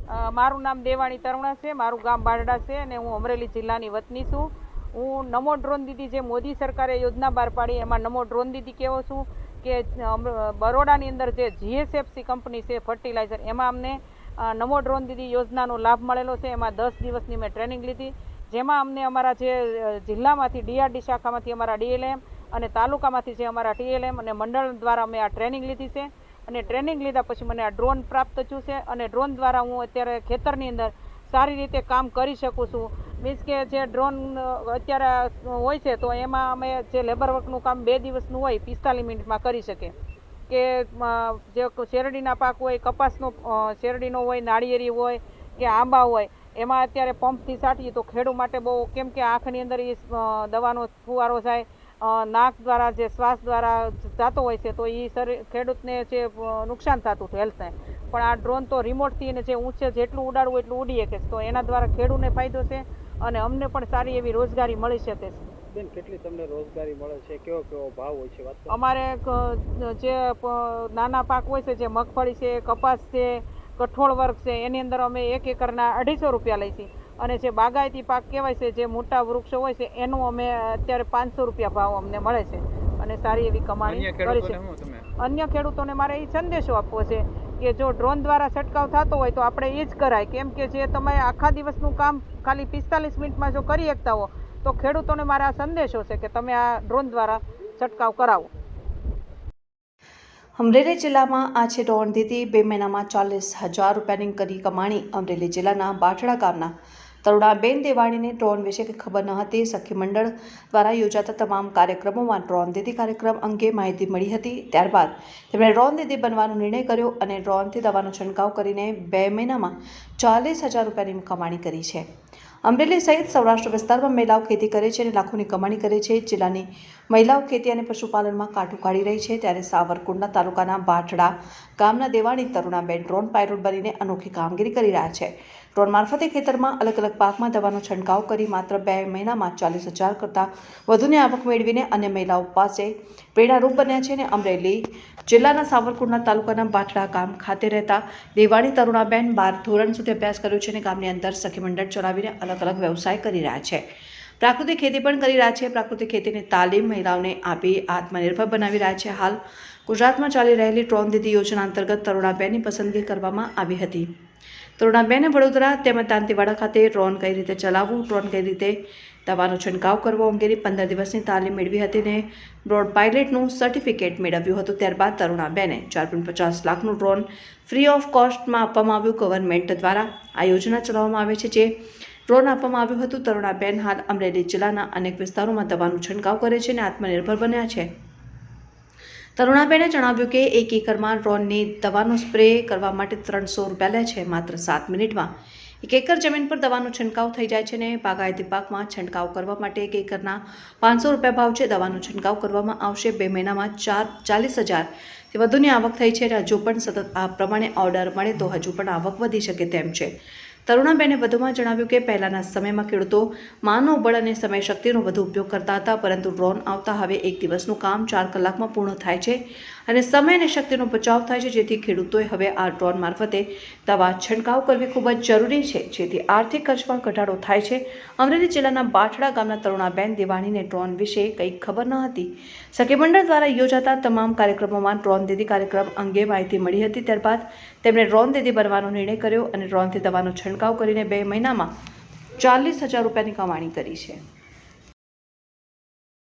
મારું નામ દેવાણી તરુણા છે, મારું ગામ બારડા છે અને હું અમરેલી જિલ્લાની વતની છું। હું નમો ડ્રોન દીદી જે મોદી સરકારે યોજના બહાર પાડી એમાં નમો ડ્રોન દીદી કહેવો છું કે બરોડાની અંદર જે GSFC કંપની છે ફર્ટિલાઇઝર, એમાં અમને નમો ડ્રોન દીદી યોજનાનો લાભ મળેલો છે। એમાં 10 દિવસની મેં ટ્રેનિંગ લીધી, જેમાં અમને અમારા જે જિલ્લામાંથી DRD શાખામાંથી અમારા DLM અને તાલુકામાંથી જે અમારા TLM અને મંડળ દ્વારા અમે આ ટ્રેનિંગ લીધી છે। અને ટ્રેનિંગ લીધા પછી મને આ ડ્રોન પ્રાપ્ત થયું છે અને ડ્રોન દ્વારા હું અત્યારે ખેતરની અંદર સારી રીતે કામ કરી શકું છું। મીન્સ કે જે ડ્રોન અત્યારે હોય છે તો એમાં અમે જે લેબર વર્કનું કામ 2 દિવસનું હોય 45 મિનિટમાં કરી શકીએ। કે જે શેરડીના પાક હોય, કપાસનો શેરડીનો હોય, નાળિયેરી હોય કે આંબા હોય, એમાં અત્યારે પંપથી છાંટીએ તો ખેડૂત માટે બહુ, કેમ કે આંખની અંદર એ દવાનો ફુવારો જાય, નાક દ્વારા જે શ્વાસ દ્વારા જતો હોય છે તો એ ખેડૂતને જે નુકસાન થતું હતું હેલ્થને, પણ આ ડ્રોન તો રિમોટથી એને જે ઊંચે જેટલું ઉડાડવું એટલું ઉડી શકે છે, તો એના દ્વારા ખેડૂતને ફાયદો છે અને અમને પણ સારી એવી રોજગારી મળી શકે છે। બેન, કેટલી તમને રોજગારી મળે છે? કેવો કેવો ભાવ હોય છે? વાત અમારે જે નાના પાક હોય છે, જે મગફળી છે, કપાસ છે, કઠોળ વર્ગ છે, એની અંદર અમે 1 એકરના 250 રૂપિયા લઈએ છીએ અને જે બાગાયતી પાક કહેવાય છે, જે મોટા વૃક્ષો હોય છે, એનું અમે અત્યારે 500 રૂપિયા ભાવ અમને મળે છે અને સારી એવી કમાણી કરી છે। અન્ય ખેડૂતોને મારે એ સંદેશો આપવો છે કે જો ડ્રોન દ્વારા છંટકાવ થતો હોય તો આપણે એ જ કરાય, કેમ કે જે તમે આખા દિવસનું કામ ખાલી 45 મિનિટમાં જો કરી શકતા હો તો ખેડૂતોને મારે આ સંદેશો છે કે તમે આ ડ્રોન દ્વારા છંટકાવ કરાવો। અમરેલી જિલ્લામાં આજે ડ્રોન દીદી 2 મહિનામાં 40,000 રૂપિયાની કરી કમાણી। અમરેલી જિલ્લાના બાઠડા ગામના તરુણાબેન દેવાણીને ડ્રોન વિશે કંઈ ખબર ન હતી। સખી મંડળ દ્વારા યોજાતા તમામ કાર્યક્રમોમાં ડ્રોન દીદી કાર્યક્રમ અંગે માહિતી મળી હતી। ત્યારબાદ તેમણે ડ્રોન દીદી બનવાનો નિર્ણય કર્યો અને ડ્રોનથી દવાનો છંટકાવ કરીને 2 મહિનામાં 40,000 રૂપિયાની કમાણી કરી છે। અમરેલી સહિત સૌરાષ્ટ્ર વિસ્તારમાં મહિલાઓ ખેતી કરે છે અને લાખોની કમાણી કરે છે। જિલ્લાની મહિલાઓ ખેતી અને પશુપાલનમાં કાઠું કાઢી રહી છે, ત્યારે સાવરકુંડલા તાલુકાના બાઠડા ગામના દેવાણી તરુણાબેન ડ્રોન પાયલોટ બનીને અનોખી કામગીરી કરી રહ્યા છે। ડ્રોન મારફતે ખેતરમાં અલગ અલગ પાકમાં દવાનો છંટકાવ કરી માત્ર 2 મહિનામાં 40,000 કરતાં વધુની આવક મેળવીને અન્ય મહિલાઓ પાસે પ્રેરણારૂપ બન્યા છે। અને અમરેલી જિલ્લાના સાવરકુંડલા તાલુકાના બાઠડા ગામ ખાતે રહેતા દેવાણી તરુણાબેન 12 ધોરણ સુધી અભ્યાસ કર્યો છે અને ગામની અંદર સખી મંડળ ચલાવીને અલગ અલગ વ્યવસાય કરી રહ્યા છે। પ્રાકૃતિક ખેતી પણ કરી રહ્યા છે। પ્રાકૃતિક ખેતીની તાલીમ મહિલાઓને આપી આત્મનિર્ભર બનાવી રહ્યા છે। હાલ ગુજરાતમાં ચાલી રહેલી ડ્રોન દીદી યોજના અંતર્ગત તરુણાબેનની પસંદગી કરવામાં આવી હતી। તરુણાબેને વડોદરા તેમજ દાંતીવાડા ખાતે ડ્રોન કઈ રીતે ચલાવવું, ડ્રોન કઈ રીતે દવાનો છંટકાવ કરવો અંગેની 15 દિવસની તાલીમ મેળવી હતી અને ડ્રોન પાયલટનું સર્ટિફિકેટ મેળવ્યું હતું। ત્યારબાદ તરુણાબેને 4.50 લાખનું ડ્રોન ફ્રી ઓફ કોસ્ટમાં આપવામાં આવ્યું। ગવર્મેન્ટ દ્વારા આ યોજના ચલાવવામાં આવે છે, જે ડ્રોન આપવામાં આવ્યું હતું। તરુણાબેન હાલ અમરેલી જિલ્લાના અનેક વિસ્તારોમાં દવાનો છંટકાવ કરે છે અને આત્મનિર્ભર બન્યા છે। તરુણાબેને જણાવ્યું કે 1 એકરમાં ડ્રોનની દવાનો સ્પ્રે કરવા માટે 300 રૂપિયા લે છે। માત્ર 7 મિનિટમાં 1 એકર જમીન પર દવાનો છંટકાવ થઈ જાય છે અને બાગાયતી પાકમાં છંટકાવ કરવા માટે 1 એકરના 500 રૂપિયા ભાવ છે। દવાનો છંટકાવ કરવામાં આવશે। 2 મહિનામાં 40,000થી વધુની આવક થઈ છે અને હજુ પણ સતત આ પ્રમાણે ઓર્ડર મળે તો હજુ પણ આવક વધી શકે તેમ છે। તરુણાબેને વધુમાં જણાવ્યું કે પહેલાના સમયમાં ખેડૂતો માનવ બળ અને સમય શક્તિનો વધુ ઉપયોગ કરતા હતા, પરંતુ ડ્રોન આવતા હવે 1 દિવસનું કામ 4 કલાકમાં પૂર્ણ થાય છે અને સમય અને શક્તિનો બચાવ થાય છે, જેથી ખેડૂતોએ હવે આ ડ્રોન મારફતે દવા છંટકાવ કરવી ખૂબ જ જરૂરી છે, જેથી આર્થિક ખર્ચમાં ઘટાડો થાય છે। અમરેલી જિલ્લાના બાઠડા ગામના તરુણાબેન દેવાણીને ડ્રોન વિશે કંઈ ખબર ન હતી। સખી મંડળ દ્વારા યોજાતા તમામ કાર્યક્રમોમાં ડ્રોન દીદી કાર્યક્રમ અંગે માહિતી મળી હતી। ત્યારબાદ તેમણે ડ્રોન દીદી બનવાનો નિર્ણય કર્યો અને ડ્રોનથી દવાનો છંટકાવ કરીને 2 મહિનામાં 40,000 રૂપિયાની કમાણી કરી છે।